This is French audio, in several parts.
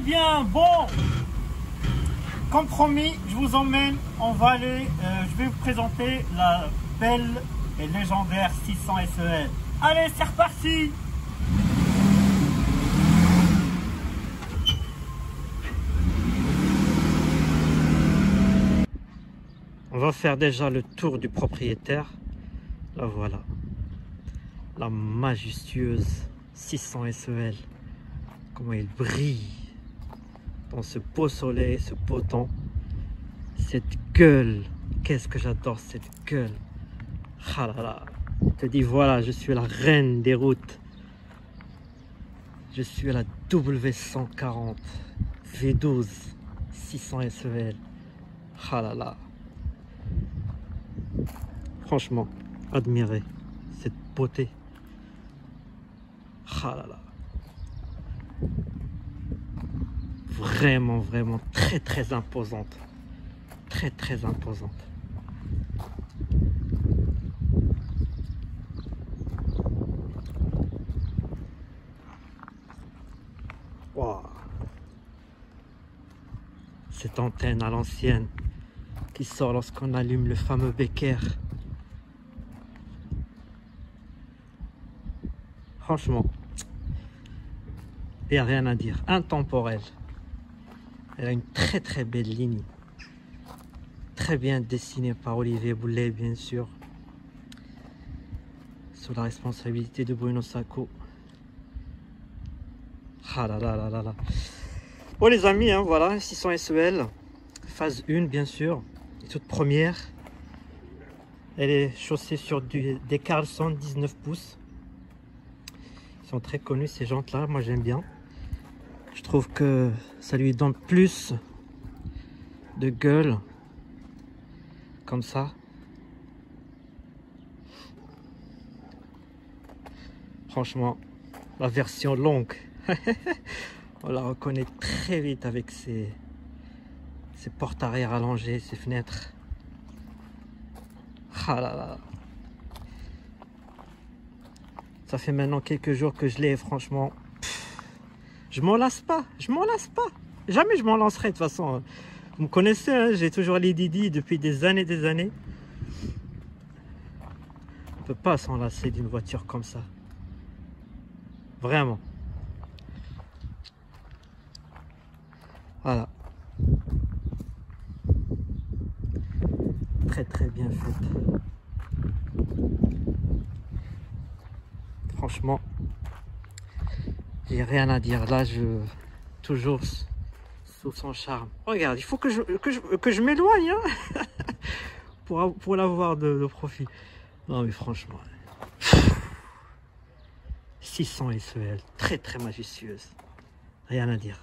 bien, bon, comme promis, je vous emmène, on va aller, je vais vous présenter la belle et légendaire 600 SEL. Allez, c'est reparti! On va faire déjà le tour du propriétaire. La voilà. La majestueuse 600 SEL. Comment il brille dans ce beau soleil, ce beau temps. Cette gueule. Qu'est-ce que j'adore cette gueule. Ah là là. Je te dis voilà, je suis la reine des routes. Je suis à la W140 V12 600 SEL. Ah là là. Franchement, admirez cette beauté. Ah là là. Vraiment, vraiment très très imposante. Très très imposante. Wow. Cette antenne à l'ancienne qui sort lorsqu'on allume le fameux Becker. Franchement, il n'y a rien à dire. Intemporelle. Elle a une très très belle ligne. Très bien dessinée par Olivier Boulet, bien sûr. Sous la responsabilité de Bruno Sacco. Ah là là là là là. Bon les amis, hein, voilà, 600 SEL. Phase 1, bien sûr. Et toute première. Elle est chaussée sur des Carlson 19 pouces. Ils sont très connus ces jantes là, moi j'aime bien. Je trouve que ça lui donne plus de gueule comme ça. Franchement, la version longue, on la reconnaît très vite avec ses portes arrière allongées, ses fenêtres. Ah là là. Ça fait maintenant quelques jours que je l'ai, franchement. Je m'en lasse pas, je m'en lasse pas. Jamais je m'en lancerai de toute façon. Vous me connaissez, hein, j'ai toujours les Didi depuis des années, des années. On ne peut pas s'en lasser d'une voiture comme ça. Vraiment. Voilà. Très très bien faite. Franchement, j'ai rien à dire. Là, toujours sous son charme. Regarde, il faut que je m'éloigne hein, pour l'avoir de profit. Non mais franchement, 600 SEL, très très majestueuse. Rien à dire.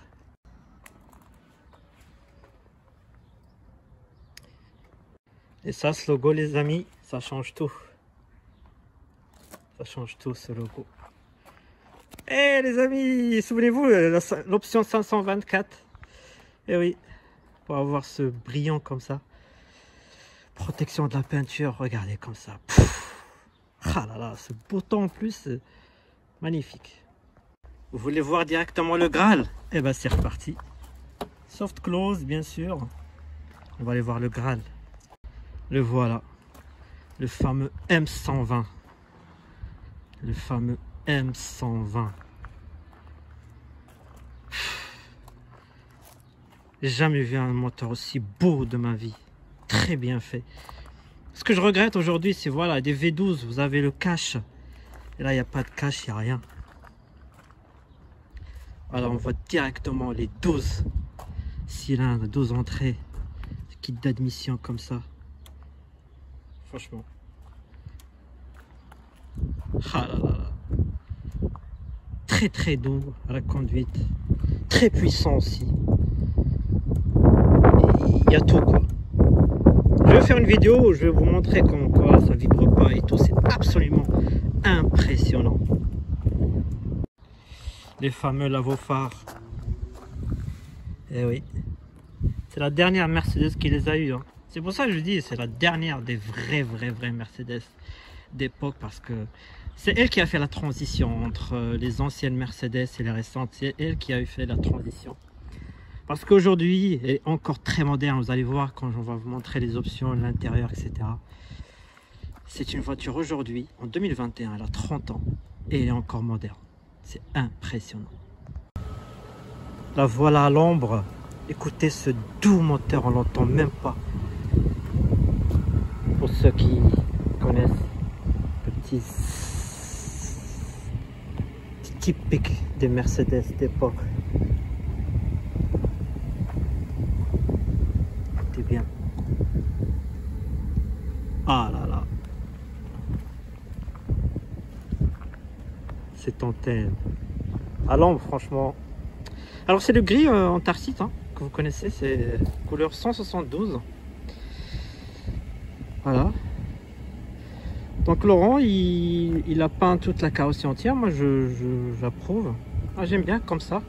Et ça, ce logo, les amis, ça change tout. Ça change tout, ce logo. Eh les amis, souvenez-vous, l'option 524. Eh oui, pour avoir ce brillant comme ça. Protection de la peinture, regardez comme ça. Pff, ah là là, ce beau temps en plus, magnifique. Vous voulez voir directement le Graal? Eh ben c'est reparti. Soft close, bien sûr. On va aller voir le Graal. Le voilà. Le fameux M120. Le fameux M120. J'ai jamais vu un moteur aussi beau de ma vie. Très bien fait. Ce que je regrette aujourd'hui, c'est voilà, des V12, vous avez le cache. Et là, il n'y a pas de cache, il n'y a rien. Voilà, on voit directement les 12 cylindres, 12 entrées. Kit d'admission comme ça. Franchement. Ah là là là. Très très doux à la conduite. Très puissant aussi. Il y a tout quoi. Je vais faire une vidéo où je vais vous montrer comment quoi ça vibre pas et tout. C'est absolument impressionnant. Les fameux lavaux-phares. Eh oui. C'est la dernière Mercedes qui les a eu. Hein. C'est pour ça que je dis c'est la dernière des vraies Mercedes d'époque parce que c'est elle qui a fait la transition entre les anciennes Mercedes et les récentes. C'est elle qui a fait la transition. Parce qu'aujourd'hui, elle est encore très moderne. Vous allez voir quand on va vous montrer les options, l'intérieur, etc. C'est une voiture aujourd'hui, en 2021, elle a 30 ans. Et elle est encore moderne. C'est impressionnant. La voilà à l'ombre. Écoutez ce doux moteur, on l'entend même pas. Pour ceux qui connaissent le petit typique des Mercedes d'époque. Écoutez bien. Ah là là. Cette antenne. À l'ombre, franchement. Alors c'est le gris antarctique hein, que vous connaissez, c'est couleur 172. Voilà. Donc Laurent, il a peint toute la carrosserie entière. Moi, j'approuve. Ah, j'aime bien comme ça.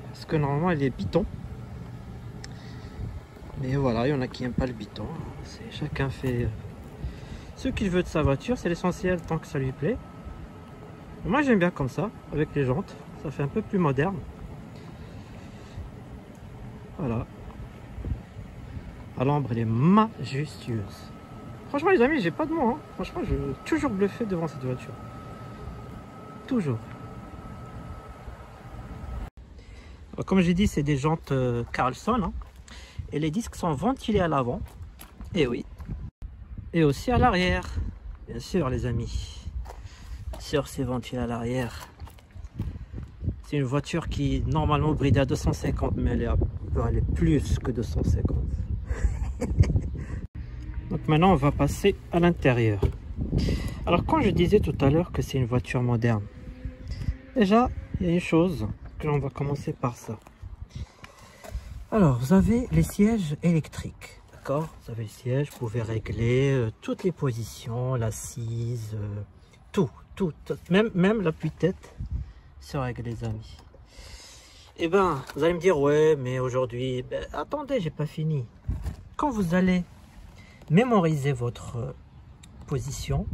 Parce que normalement, elle est biton. Mais voilà, il y en a qui n'aiment pas le biton. Chacun fait ce qu'il veut de sa voiture. C'est l'essentiel tant que ça lui plaît. Moi, j'aime bien comme ça, avec les jantes. Ça fait un peu plus moderne. Voilà. À l'ombre, elle est majestueuse. Franchement, les amis, j'ai pas de mots. Hein. Franchement, je suis toujours bluffé devant cette voiture. Toujours. Alors, comme j'ai dit, c'est des jantes Carlson. Hein. Et les disques sont ventilés à l'avant. Et oui. Et aussi à l'arrière. Bien sûr, les amis. Bien sûr, c'est ventilé à l'arrière. C'est une voiture qui normalement bride à 250, mais elle peut aller plus que 250. Donc maintenant, on va passer à l'intérieur. Alors, quand je disais tout à l'heure que c'est une voiture moderne, déjà, il y a une chose que l'on va commencer par ça. Alors, vous avez les sièges électriques, d'accord? Vous avez les sièges, vous pouvez régler toutes les positions, l'assise, tout, même l'appui-tête se règle, les amis. Et ben, vous allez me dire, ouais, mais aujourd'hui, ben, attendez, j'ai pas fini. Quand vous allez mémoriser votre position,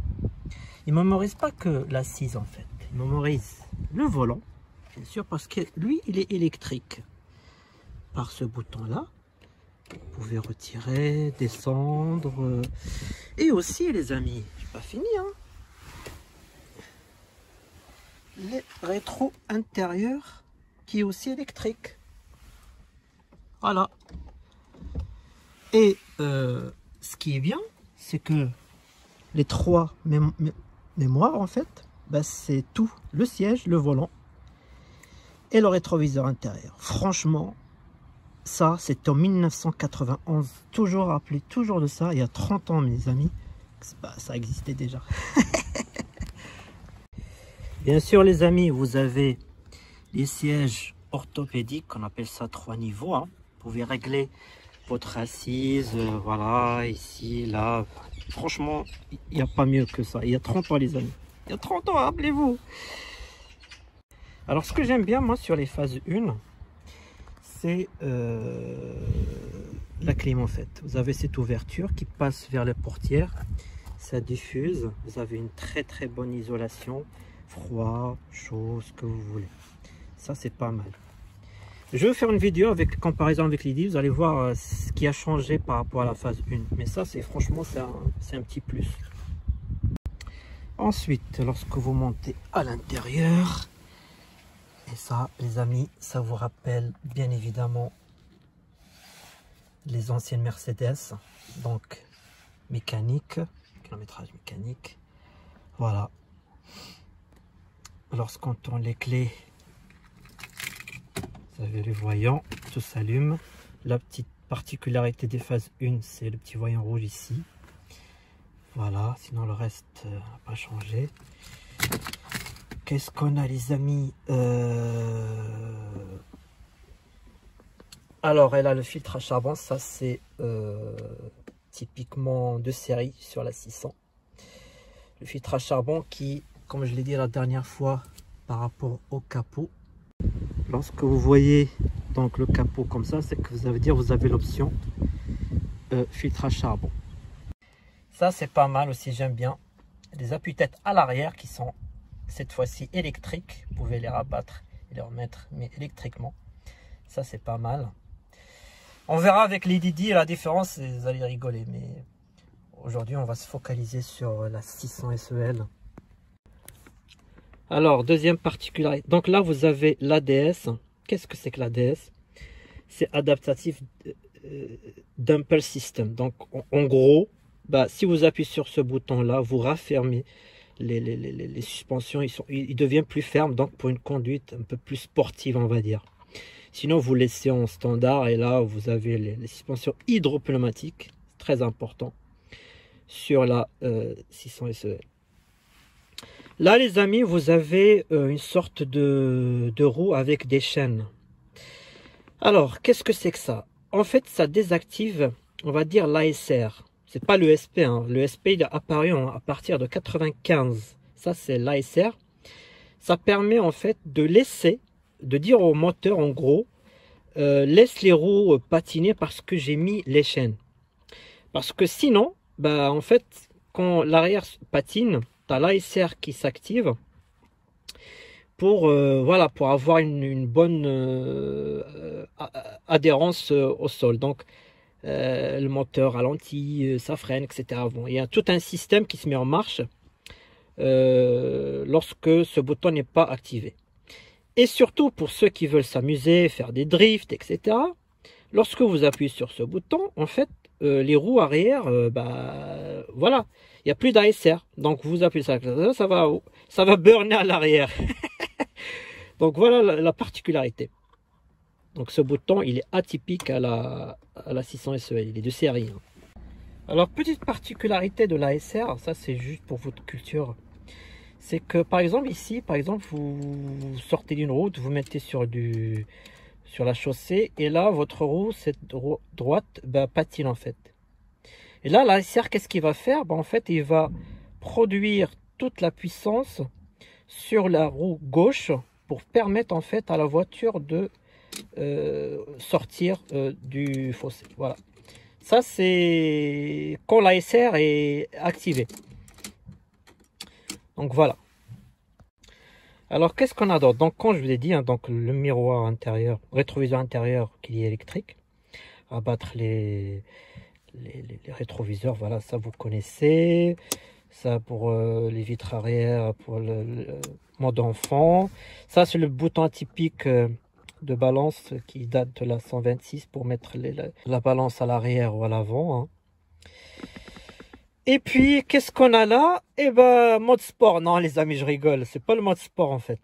il ne mémorise pas que l'assise en fait, il mémorise le volant, bien sûr, parce que lui, il est électrique. Par ce bouton-là, vous pouvez retirer, descendre, et aussi, les amis, j'ai pas fini, hein. Les rétros intérieurs qui est aussi électrique. Voilà. Et ce qui est bien, c'est que les trois mémoires, en fait, bah, c'est tout. Le siège, le volant et le rétroviseur intérieur. Franchement, ça, c'est en 1991. Toujours rappelé, toujours de ça. Il y a 30 ans, mes amis. Bah, ça existait déjà. Bien sûr, les amis, vous avez les sièges orthopédiques, on appelle ça 3 niveaux. Hein. Vous pouvez régler votre assise, voilà, ici, là. Franchement, il n'y a pas mieux que ça. Il y a 30 ans, les amis. Il y a 30 ans, rappelez-vous. Alors, ce que j'aime bien, moi, sur les phases 1, c'est la clim, en fait. Vous avez cette ouverture qui passe vers la portière. Ça diffuse. Vous avez une très, très bonne isolation. Froid, chaud, ce que vous voulez. Ça, c'est pas mal. Je vais faire une vidéo avec comparaison avec l'IDI. Vous allez voir ce qui a changé par rapport à la phase 1. Mais ça, c'est franchement, c'est un petit plus. Ensuite, lorsque vous montez à l'intérieur, et ça, les amis, ça vous rappelle bien évidemment les anciennes Mercedes. Donc, mécanique, kilométrage mécanique. Voilà. Lorsqu'on tourne les clés, vous avez le voyant, tout s'allume. La petite particularité des phases 1, c'est le petit voyant rouge ici. Voilà, sinon le reste n'a pas changé. Qu'est-ce qu'on a, les amis? Alors, elle a le filtre à charbon, ça c'est typiquement de série sur la 600. Le filtre à charbon qui, comme je l'ai dit la dernière fois, par rapport au capot, lorsque vous voyez donc le capot comme ça, c'est que vous avez l'option filtre à charbon. Ça, c'est pas mal aussi, j'aime bien. Les appuis-têtes à l'arrière qui sont cette fois-ci électriques. Vous pouvez les rabattre et les remettre, mais électriquement. Ça, c'est pas mal. On verra avec les Didi la différence, vous allez rigoler. Mais aujourd'hui, on va se focaliser sur la 600 SEL. Alors, deuxième particularité. Donc là, vous avez l'ADS. Qu'est-ce que c'est que l'ADS? C'est Adaptative Damper System. Donc, en gros, bah, si vous appuyez sur ce bouton-là, vous raffermez les suspensions. Ils deviennent plus fermes, donc pour une conduite un peu plus sportive, on va dire. Sinon, vous laissez en standard et là, vous avez les suspensions hydropneumatiques. Très important sur la 600 SEL. Là, les amis, vous avez une sorte de roue avec des chaînes. Alors, qu'est-ce que c'est que ça? En fait, ça désactive, on va dire, l'ASR. C'est pas le SP. Hein. Le SP, il est apparu à partir de 95. Ça, c'est l'ASR. Ça permet, en fait, de dire au moteur, en gros, laisse les roues patiner parce que j'ai mis les chaînes. Parce que sinon, bah, en fait, quand l'arrière patine, tu as l'ASR qui s'active pour, voilà, pour avoir une bonne adhérence au sol. Donc, le moteur ralentit, ça freine, etc. Bon, il y a tout un système qui se met en marche lorsque ce bouton n'est pas activé. Et surtout, pour ceux qui veulent s'amuser, faire des drifts, etc., lorsque vous appuyez sur ce bouton, en fait, les roues arrière, bah, voilà, il n'y a plus d'ASR. Donc, vous appuyez ça, ça va burner à l'arrière. Donc, voilà la particularité. Donc, ce bouton, il est atypique à la 600 SEL. Il est de série. Hein. Alors, petite particularité de l'ASR, ça, c'est juste pour votre culture. C'est que, par exemple, ici, vous sortez d'une route, vous mettez sur la chaussée, et là, votre roue, cette roue droite, bah, patine, en fait. Et là, l'ASR, qu'est-ce qu'il va faire? Bah, en fait, il va produire toute la puissance sur la roue gauche pour permettre, en fait, à la voiture de sortir du fossé. Voilà. Ça, c'est quand l'ASR est activé. Donc, voilà. Alors, qu'est-ce qu'on a d'autre? Donc, quand je vous ai dit, hein, donc, le miroir intérieur, rétroviseur intérieur qui est électrique, abattre les rétroviseurs, voilà, ça vous connaissez. Ça pour les vitres arrière, pour le mode enfant. Ça, c'est le bouton atypique de balance qui date de la 126 pour mettre la balance à l'arrière ou à l'avant. Hein. Et puis, qu'est-ce qu'on a là? Eh ben, mode sport. Non, les amis, je rigole. C'est pas le mode sport, en fait.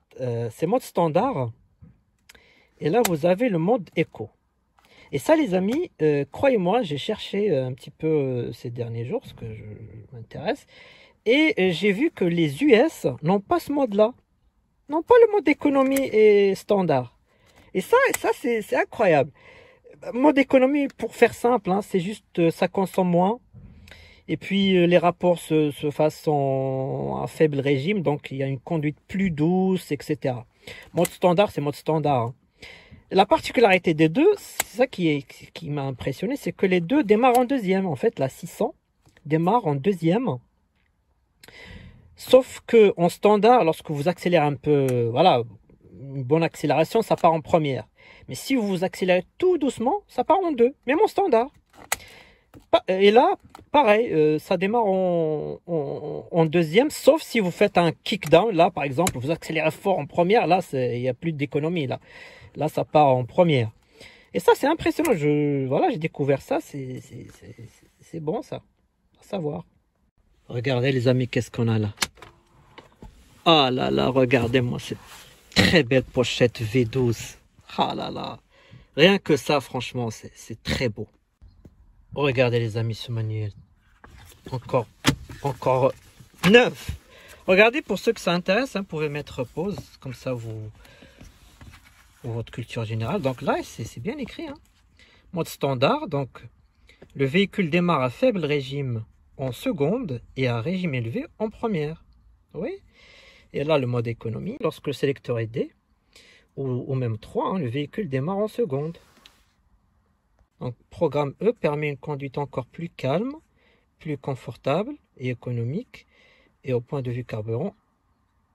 C'est mode standard. Et là, vous avez le mode éco. Et ça, les amis, croyez-moi, j'ai cherché un petit peu ces derniers jours, parce que je m'intéresse. Et j'ai vu que les US n'ont pas ce mode-là. N'ont pas le mode économie et standard. Et ça c'est incroyable. Mode économie, pour faire simple, hein, c'est juste ça consomme moins. Et puis les rapports se fassent à faible régime, donc il y a une conduite plus douce, etc. Mode standard, c'est mode standard. Hein. La particularité des deux, c'est ça qui m'a impressionné, c'est que les deux démarrent en deuxième. En fait, la 600 démarre en deuxième. Sauf que en standard, lorsque vous accélérez un peu, voilà, une bonne accélération, ça part en première. Mais si vous accélérez tout doucement, ça part en deux, même en standard. Et là, pareil, ça démarre en deuxième, sauf si vous faites un kick-down. Là, par exemple, vous accélérez fort en première, là, il n'y a plus d'économie. Là, ça part en première. Et ça, c'est impressionnant. Voilà, j'ai découvert ça. C'est bon, ça. À savoir. Regardez, les amis, qu'est-ce qu'on a là? Ah là là, regardez-moi cette très belle pochette V12. Ah là là. Rien que ça, franchement, c'est très beau. Regardez, les amis, ce manuel. Encore neuf. Regardez, pour ceux que ça intéresse, hein, vous pouvez mettre pause. Comme ça, pour votre culture générale. Donc là, c'est bien écrit. Hein. Mode standard. Donc, le véhicule démarre à faible régime en seconde et à régime élevé en première. Oui. Et là, le mode économie. Lorsque le sélecteur est D, ou même 3, hein, le véhicule démarre en seconde. Donc, programme E permet une conduite encore plus calme, plus confortable et économique, et au point de vue carburant,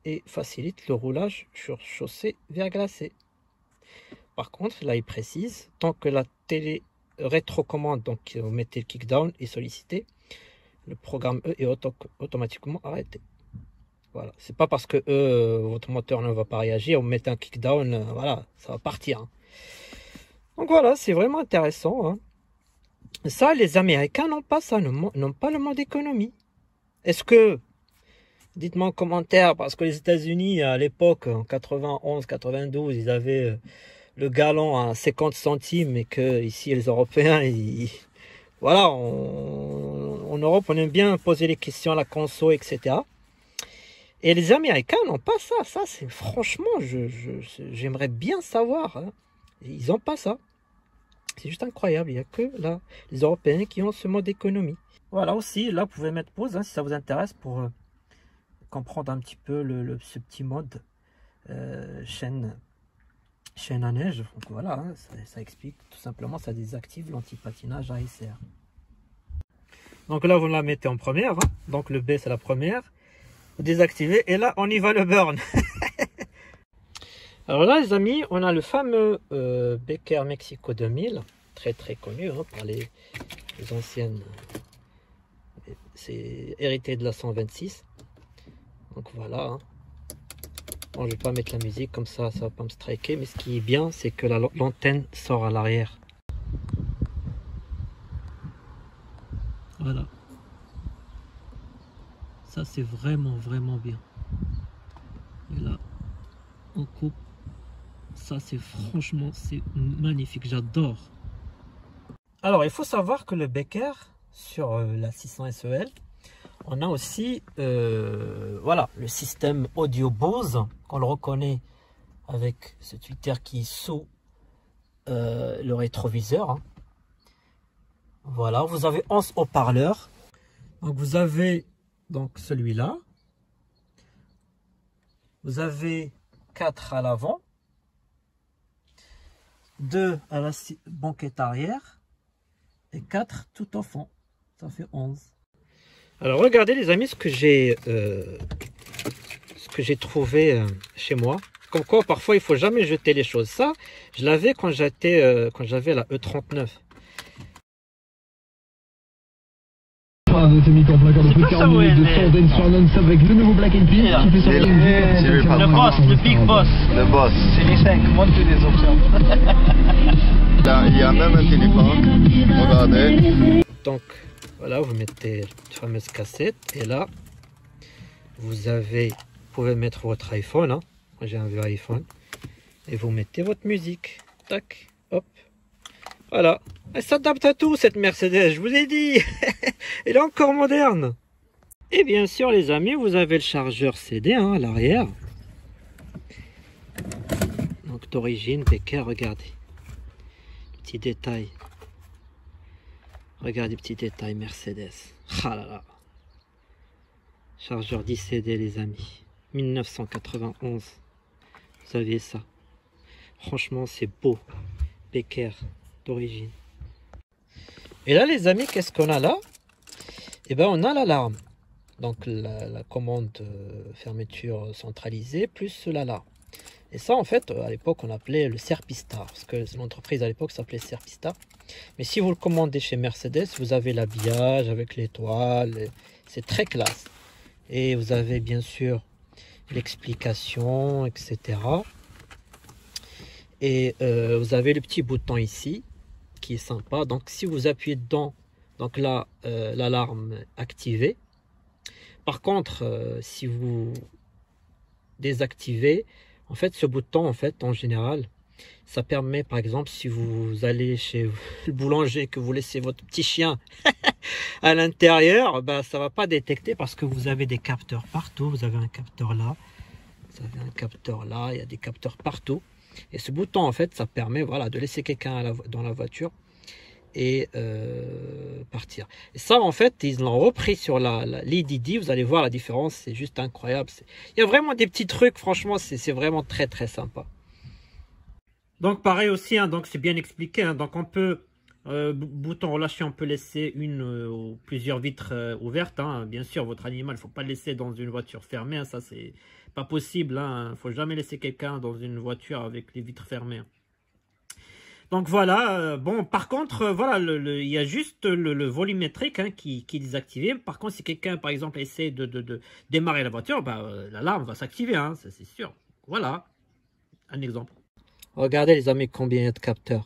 et facilite le roulage sur chaussée verglacée. Par contre, là, il précise, tant que la télé rétrocommande, donc vous mettez le kickdown et sollicité, le programme E est automatiquement arrêté. Voilà, c'est pas parce que votre moteur ne va pas réagir, vous mettez un kickdown, voilà, ça va partir. Hein. Donc voilà, c'est vraiment intéressant. Hein. Ça, les Américains n'ont pas ça, n'ont pas le mode économie. Est-ce que, dites-moi en commentaire, parce que les États-Unis, à l'époque, en 91, 92, ils avaient le gallon à 50 centimes, et que ici, les Européens, voilà, en Europe, on aime bien poser les questions à la conso, etc. Et les Américains n'ont pas ça. Ça, c'est franchement, j'aimerais bien savoir. Hein. Ils n'ont pas ça. C'est juste incroyable. Il n'y a que là, les Européens qui ont ce mode économie. Voilà aussi, là, vous pouvez mettre pause hein, si ça vous intéresse pour comprendre un petit peu ce petit mode chaîne à neige. Donc voilà, hein, ça explique tout simplement, ça désactive l'anti-patinage ASR. Donc là, vous la mettez en première. Hein. Donc le B, c'est la première. Vous désactivez et là, on y va le burn. Alors là, les amis, on a le fameux Becker Mexico 2000, très très connu hein, par les anciennes. C'est hérité de la 126. Donc voilà. Hein. Bon, je vais pas mettre la musique comme ça va pas me striker. Mais ce qui est bien, c'est que l'antenne sort à l'arrière. Voilà. Ça, c'est vraiment bien. Et là, on coupe. Ça, c'est franchement, c'est magnifique. J'adore. Alors, il faut savoir que le Becker, sur la 600 SEL, on a aussi voilà, le système audio Bose, qu'on le reconnaît avec ce tweeter qui est sous le rétroviseur. Hein. Voilà, vous avez 11 haut-parleurs. Donc, vous avez donc celui-là. Vous avez 4 à l'avant. 2 à la banquette arrière. Et 4 tout au fond. Ça fait 11. Alors regardez les amis ce que j'ai trouvé chez moi. Comme quoi parfois il faut jamais jeter les choses. Ça, je l'avais quand j'avais la E39. C'est ça, ouais, avec le nouveau Black and Pink qui fait sortir le boss, le big boss. Le boss. C'est les 5, montez les options. Il y a même un téléphone. Regardez. Donc voilà, vous mettez la fameuse cassette et là vous pouvez mettre votre iPhone. Hein. Moi j'ai un vieux iPhone et vous mettez votre musique. Tac, hop. Voilà, elle s'adapte à tout cette Mercedes, je vous ai dit. Elle est encore moderne. Et bien sûr les amis, vous avez le chargeur CD hein, à l'arrière. Donc d'origine Becker, regardez. Petit détail. Regardez, petit détail Mercedes. Ah là là. Chargeur 10 CD les amis. 1991. Vous aviez ça. Franchement c'est beau. Becker d'origine. Et là les amis, qu'est-ce qu'on a là? Eh bien on a l'alarme. Donc la commande fermeture centralisée plus l'alarme. Et ça en fait à l'époque on appelait le Serpistar. Parce que l'entreprise à l'époque s'appelait Serpistar. Mais si vous le commandez chez Mercedes, vous avez l'habillage avec l'étoile. C'est très classe. Et vous avez bien sûr l'explication, etc. Et vous avez le petit bouton ici qui est sympa. Donc si vous appuyez dedans, donc là l'alarme activée. Par contre, si vous désactivez, en fait ce bouton en général, ça permet par exemple si vous allez chez le boulanger que vous laissez votre petit chien à l'intérieur, ben, ça va pas détecter parce que vous avez des capteurs partout. Vous avez un capteur là, vous avez un capteur là, il y a des capteurs partout. Et ce bouton en fait ça permet voilà, de laisser quelqu'un dans la voiture et partir. Et ça en fait ils l'ont repris sur l'EDD, vous allez voir la différence, c'est juste incroyable. Il y a vraiment des petits trucs, franchement c'est vraiment très très sympa. Donc pareil aussi, hein, donc c'est bien expliqué, hein, donc on peut bouton relâché, on peut laisser une ou plusieurs vitres ouvertes, hein. Bien sûr votre animal, il ne faut pas le laisser dans une voiture fermée, hein, ça c'est pas possible, hein. Faut jamais laisser quelqu'un dans une voiture avec les vitres fermées. Hein. Donc voilà, bon, par contre, voilà, il y a juste le volumétrique hein, qui est désactivé. Par contre, si quelqu'un, par exemple, essaie de démarrer la voiture, bah, l'alarme va s'activer, hein, ça c'est sûr. Voilà, un exemple. Regardez les amis, combien il y a de capteurs.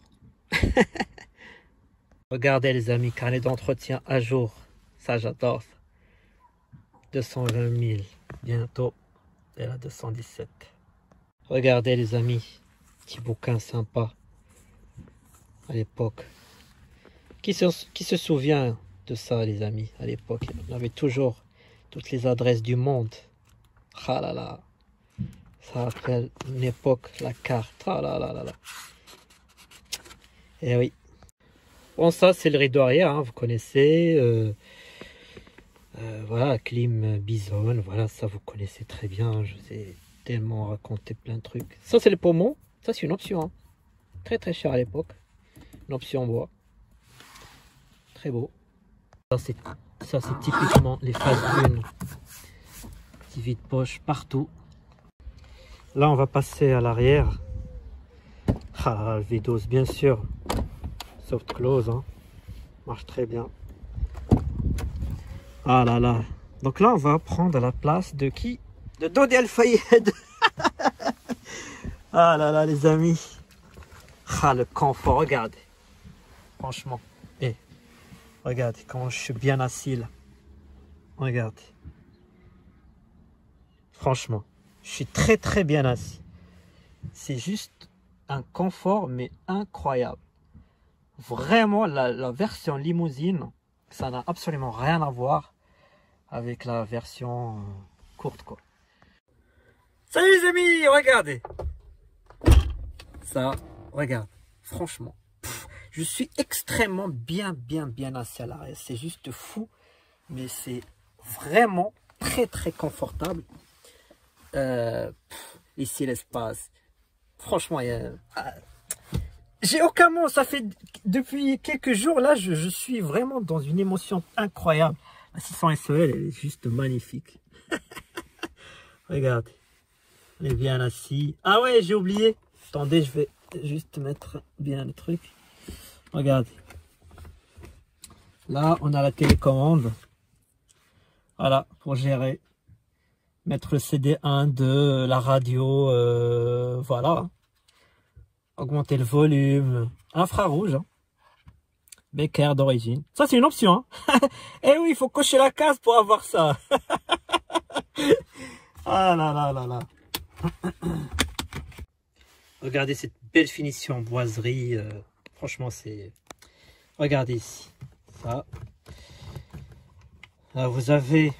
Regardez les amis, carnet d'entretien à jour. Ça, j'adore ça. 220 000, bientôt, et là 217. Regardez les amis, petit bouquin sympa. À l'époque. Qui se souvient de ça, les amis, à l'époque? On avait toujours toutes les adresses du monde. Ah là là. Ça rappelle une époque, la carte. Ah là là là là. Et oui. Bon, ça, c'est le rideau arrière, hein, vous connaissez. Voilà, clim Bison. Voilà, ça, vous connaissez très bien. Je vous ai tellement raconté plein de trucs. Ça, c'est le pommeau. Ça, c'est une option. Hein. Très, très cher à l'époque. Une option en bois. Très beau. Ça c'est typiquement les phases 1. Petit vide-poche partout. Là on va passer à l'arrière. Ah, le V12 bien sûr. Soft close. Hein. Marche très bien. Ah là là. Donc là on va prendre la place de qui? De Dodi Al-Fayed. Ah là là les amis. Ah le confort, regardez. Franchement, regardez comment je suis bien assis là. Regardez. Franchement, je suis très très bien assis. C'est juste un confort mais incroyable. Vraiment, la version limousine, ça n'a absolument rien à voir avec la version courte quoi. Salut les amis, regardez. Ça, regarde, franchement. Je suis extrêmement bien assis à l'arrière. C'est juste fou. Mais c'est vraiment très très confortable. Ici l'espace. Franchement, j'ai aucun mot. Ça fait depuis quelques jours là, je suis vraiment dans une émotion incroyable. La 600 SEL, elle est juste magnifique. Regardez. On est bien assis. Ah ouais, j'ai oublié. Attendez, je vais juste mettre bien le truc. Regardez. Là, on a la télécommande. Voilà, pour gérer. Mettre le CD 1, 2, la radio. Voilà. Augmenter le volume. Infrarouge. Hein. Becker d'origine. Ça, c'est une option. Hein. Eh oui, il faut cocher la case pour avoir ça. Ah là là là là. Regardez cette belle finition en boiserie. Franchement, c'est... Regardez ici. Ça. Là, vous avez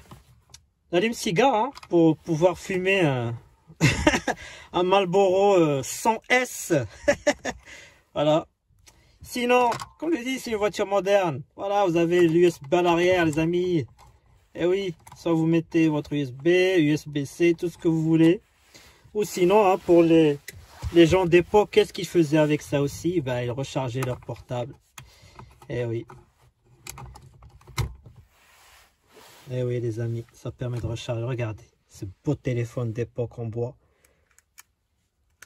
l'allume-cigare hein, pour pouvoir fumer un, un Marlboro 100S. Voilà. Sinon, comme je dis, c'est une voiture moderne. Voilà, vous avez l'USB à l'arrière, les amis. Et oui, soit vous mettez votre USB, USB-C, tout ce que vous voulez. Ou sinon, hein, pour les gens d'époque, qu'est-ce qu'ils faisaient avec ça aussi? Ben, ils rechargeaient leur portable. Eh oui. Eh oui, les amis, ça permet de recharger. Regardez, ce beau téléphone d'époque en bois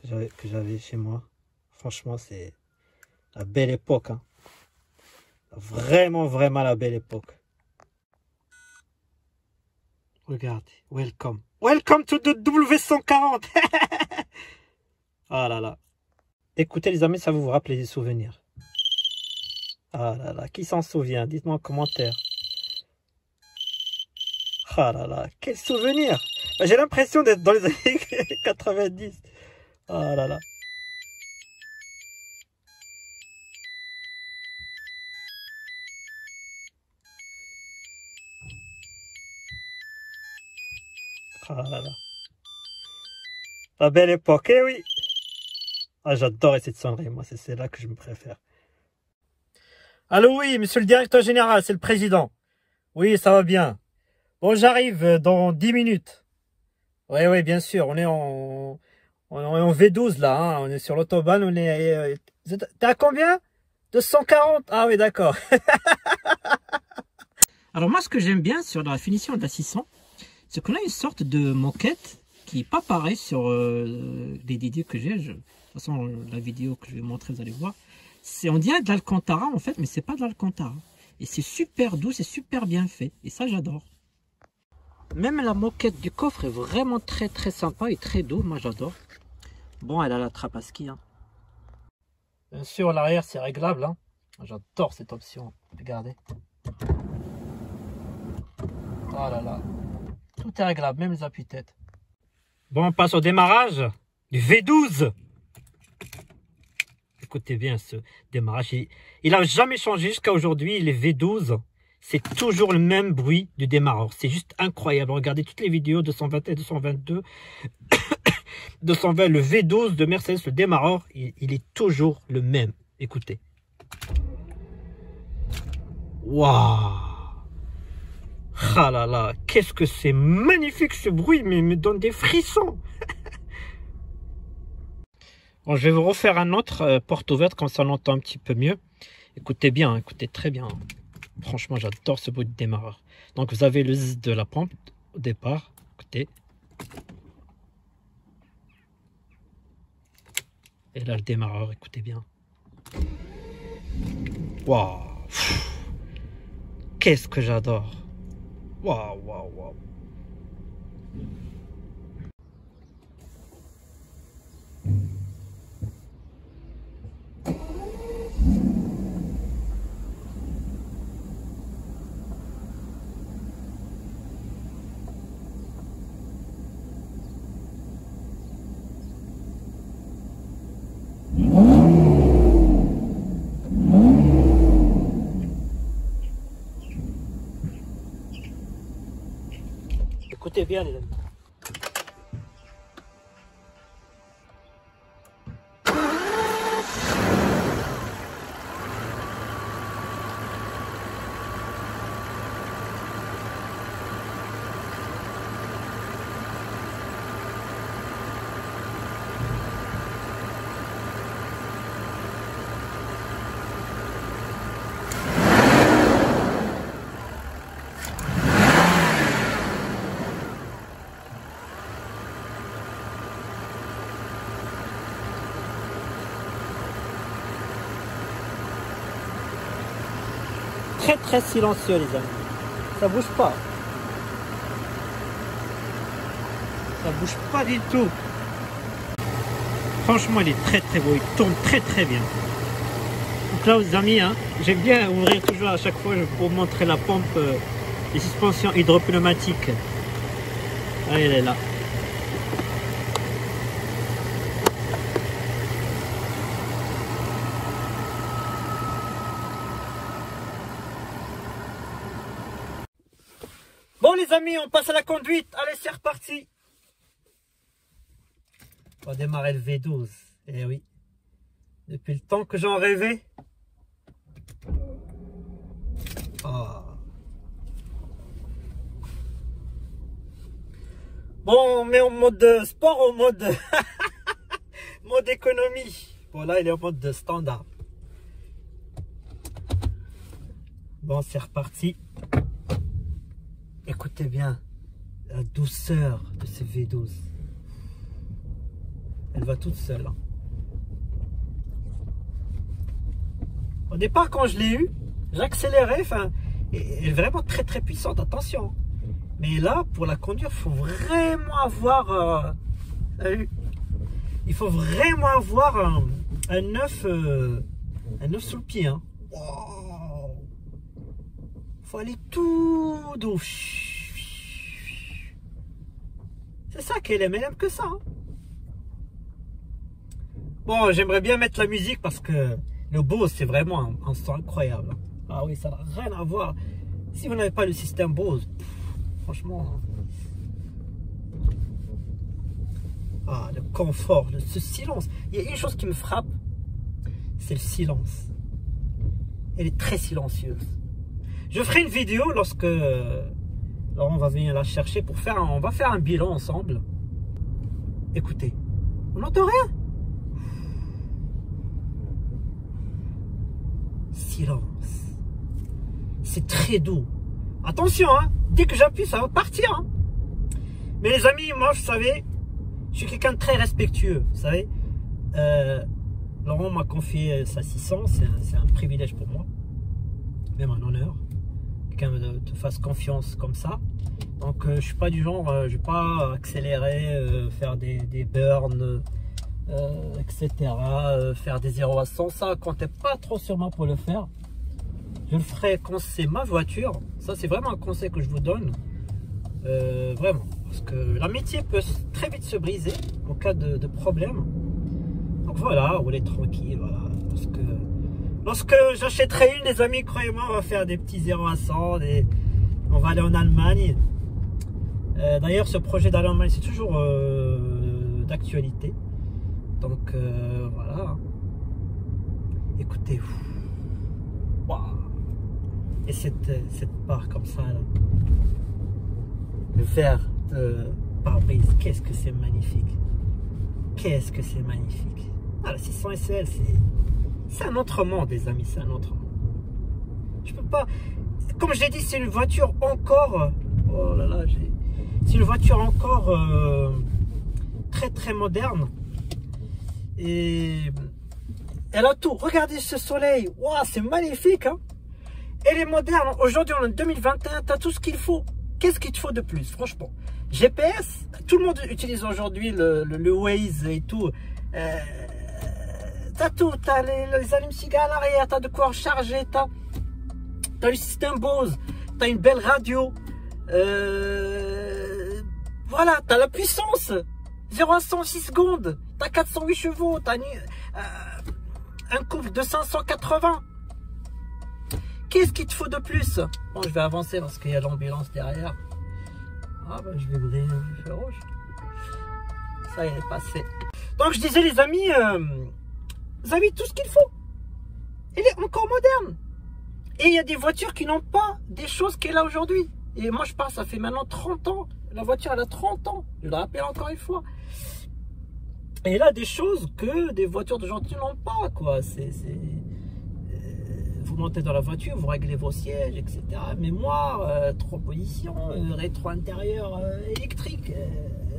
que j'avais chez moi. Franchement, c'est la belle époque. Hein. Vraiment, vraiment la belle époque. Regardez, welcome. Welcome to the W140. Ah là là. Écoutez les amis, ça va vous rappeler des souvenirs. Ah là là, qui s'en souvient? Dites-moi en commentaire. Ah là là, quel souvenir. J'ai l'impression d'être dans les années 90. Ah là là. Ah là là. La belle époque, eh oui. Ah, j'adore cette sonnerie, moi, c'est celle-là que je me préfère. Allô, oui, monsieur le directeur général, c'est le président. Oui, ça va bien. Bon, j'arrive dans 10 minutes. Oui, oui, bien sûr, on est en V12 là, hein. On est sur l'autobahn, on est... T'es à combien? 240? Ah oui, d'accord. Alors moi, ce que j'aime bien sur la finition de la 600, c'est qu'on a une sorte de moquette qui n'est pas pareil sur les vidéos que j'ai. De toute façon, la vidéo que je vais montrer, vous allez voir. On dirait de l'Alcantara en fait, mais c'est pas de l'Alcantara. Et c'est super doux, c'est super bien fait. Et ça, j'adore. Même la moquette du coffre est vraiment très sympa et très doux. Moi, j'adore. Bon, elle a la trappe à ski. Hein. Bien sûr, l'arrière, c'est réglable. Hein. J'adore cette option. Regardez. Oh là là. Tout est réglable, même les appuis-têtes. Bon, on passe au démarrage du V12. Écoutez bien ce démarrage. Il n'a jamais changé jusqu'à aujourd'hui. Les V12, c'est toujours le même bruit du démarreur. C'est juste incroyable. Regardez toutes les vidéos 221, 222, 220. Le V12 de Mercedes, le démarreur, il est toujours le même. Écoutez. Waouh! Ah là là, qu'est-ce que c'est magnifique ce bruit, mais il me donne des frissons. Bon, je vais vous refaire un autre porte ouverte, comme ça on entend un petit peu mieux. Écoutez bien, écoutez très bien. Franchement, j'adore ce bruit de démarreur. Donc vous avez le zzz de la pompe au départ. Écoutez. Et là le démarreur, écoutez bien. Waouh! Qu'est-ce que j'adore! Waouh, waouh, waouh! Écoutez bien les amis. Très silencieux les amis, ça bouge pas, du tout. Franchement il est très beau, il tourne très bien. Donc là les amis, hein, j'aime bien ouvrir toujours à chaque fois pour vous montrer la pompe, les suspensions hydropneumatiques. Ah, elle est là. Bon les amis, on passe à la conduite. Allez, c'est reparti. On va démarrer le V12. Eh oui. Depuis le temps que j'en rêvais. Oh. Bon, on met en mode sport, en mode mode économie. Bon là, il est en mode standard. Bon, c'est reparti. Écoutez bien la douceur de ce V12. Elle va toute seule. Au départ, quand je l'ai eu, j'accélérais. Enfin, elle est vraiment très puissante. Attention. Mais là, pour la conduire, il faut vraiment avoir. Il faut vraiment avoir un œuf sous le pied. Hein. Wow. Faut aller tout doux. C'est ça qu'elle aime, elle aime que ça. Hein. Bon, j'aimerais bien mettre la musique parce que le Bose, c'est vraiment un son incroyable. Ah oui, ça n'a rien à voir. Si vous n'avez pas le système Bose, franchement. Ah, le confort, ce silence. Il y a une chose qui me frappe, c'est le silence. Elle est très silencieuse. Je ferai une vidéo lorsque alors on va venir la chercher pour faire on va faire un bilan ensemble. Écoutez, on n'entend rien. Silence. C'est très doux. Attention, hein, dès que j'appuie, ça va partir. Hein. Mais les amis, moi, vous savez, je suis quelqu'un de très respectueux. Vous savez, Laurent m'a confié sa 600, c'est un privilège pour moi, même un honneur. Quelqu'un te fasse confiance comme ça. Donc je suis pas du genre, je vais pas accélérer, faire des burns, etc. Faire des 0 à 100, ça comptait pas trop sur moi pour le faire. Je le ferai quand c'est ma voiture. Ça c'est vraiment un conseil que je vous donne. Vraiment. Parce que l'amitié peut très vite se briser en cas de problème. Donc voilà, roulez tranquille. Voilà. Lorsque j'achèterai une, les amis, croyez-moi, on va faire des petits 0 à 100. On va aller en Allemagne. D'ailleurs, ce projet d'aller en Allemagne, c'est toujours d'actualité. Donc voilà. Écoutez-vous. Wow. Et cette barre comme ça, là. Le verre de pare-brise, qu'est-ce que c'est magnifique. Qu'est-ce que c'est magnifique. Ah, la 600 SL, c'est un autre monde, les amis, c'est un autre monde. Je peux pas... Comme je l'ai dit, c'est une voiture encore... Oh là là, c'est une voiture encore très très moderne. Et elle a tout. Regardez ce soleil. Wow, c'est magnifique, hein. Elle est moderne. Aujourd'hui, on est en 2021, tu as tout ce qu'il faut. Qu'est-ce qu'il te faut de plus, franchement? GPS, tout le monde utilise aujourd'hui le Waze et tout. T'as tout, t'as les allumes-cigales à l'arrière, t'as de quoi recharger, t'as le système Bose, t'as une belle radio. Voilà, t'as la puissance. 0 à 106 secondes, t'as 408 chevaux, t'as un couple de 580. Qu'est-ce qu'il te faut de plus? Bon, je vais avancer parce qu'il y a l'ambulance derrière. Ah ben, je vais briller le feu rouge. Ça, il est passé. Donc, je disais, les amis, vous avez tout ce qu'il faut. Elle est encore moderne. Et il y a des voitures qui n'ont pas des choses qu'elle a aujourd'hui. Et moi, je parle, ça fait maintenant 30 ans. La voiture, elle a 30 ans. Je le rappelle encore une fois. Et elle a des choses que des voitures d'aujourd'hui n'ont pas, quoi. Vous montez dans la voiture, vous réglez vos sièges, etc. Mémoire, 3 positions, rétro intérieur électrique,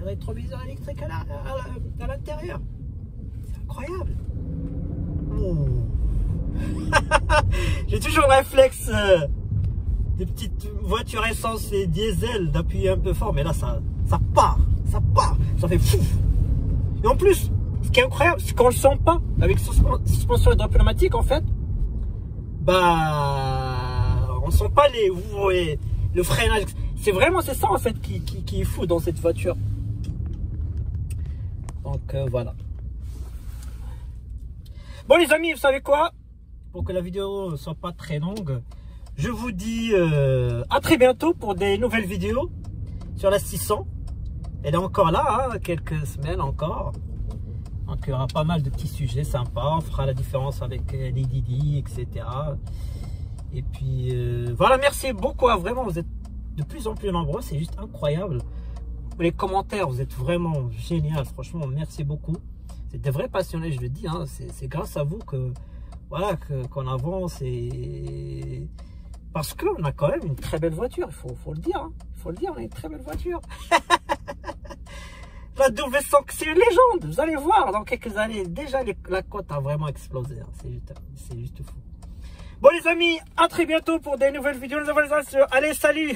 rétroviseur électrique à l'intérieur. C'est incroyable. Oh. J'ai toujours le réflexe des petites voitures essence et diesel d'appuyer un peu fort, mais là ça part, ça fait fou. Et en plus, ce qui est incroyable, c'est qu'on ne le sent pas avec suspension hydropneumatique en fait. Bah, on sent pas le freinage. C'est ça en fait qui est fou dans cette voiture. Donc voilà. Bon les amis, vous savez quoi? Pour que la vidéo ne soit pas très longue, je vous dis à très bientôt pour des nouvelles vidéos sur la 600. Elle est encore là, hein, quelques semaines encore. Donc il y aura pas mal de petits sujets sympas. On fera la différence avec les Didi, etc. Et puis voilà, merci beaucoup. Vraiment, vous êtes de plus en plus nombreux. C'est juste incroyable. Les commentaires, vous êtes vraiment génial. Franchement, merci beaucoup. C'est des vrais passionnés, je le dis. Hein. C'est grâce à vous que voilà qu'on avance. Et parce qu'on a quand même une très belle voiture. Il faut le dire. Hein. Il faut le dire, on a une très belle voiture. La W100, c'est une légende. Vous allez voir dans quelques années. Déjà, la cote a vraiment explosé. Hein. C'est juste fou. Bon, les amis, à très bientôt pour des nouvelles vidéos. Allez, salut.